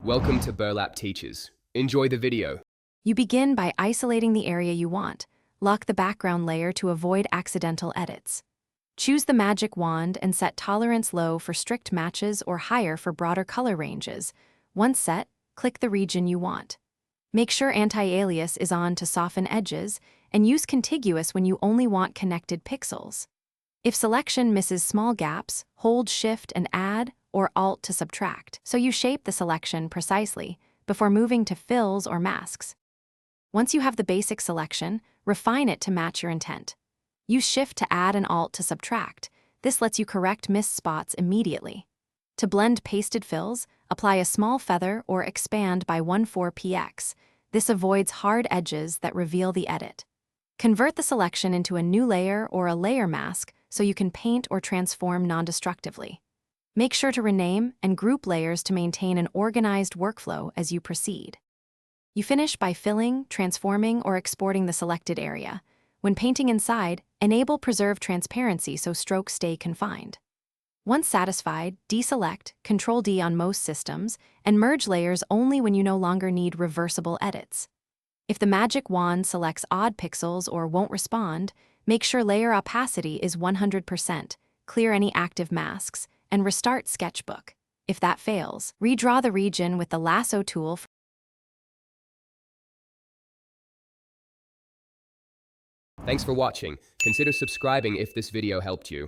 Welcome to Burlap Teachers. Enjoy the video. You begin by isolating the area you want. Lock the background layer to avoid accidental edits. Choose the magic wand and set tolerance low for strict matches or higher for broader color ranges. Once set, click the region you want. Make sure anti-alias is on to soften edges, and use contiguous when you only want connected pixels. If selection misses small gaps, hold Shift and Add or Alt to subtract, so you shape the selection precisely before moving to fills or masks. Once you have the basic selection, refine it to match your intent. Use Shift to add and Alt to subtract. This lets you correct missed spots immediately. To blend pasted fills, apply a small feather or expand by 1/4px. This avoids hard edges that reveal the edit. Convert the selection into a new layer or a layer mask so you can paint or transform non-destructively. Make sure to rename and group layers to maintain an organized workflow as you proceed. You finish by filling, transforming, or exporting the selected area. When painting inside, enable Preserve Transparency so strokes stay confined. Once satisfied, deselect, Ctrl-D on most systems, and merge layers only when you no longer need reversible edits. If the magic wand selects odd pixels or won't respond, make sure layer opacity is 100%, clear any active masks, and restart Sketchbook. If that fails, redraw the region with the lasso tool. Thanks for watching. Consider subscribing if this video helped you.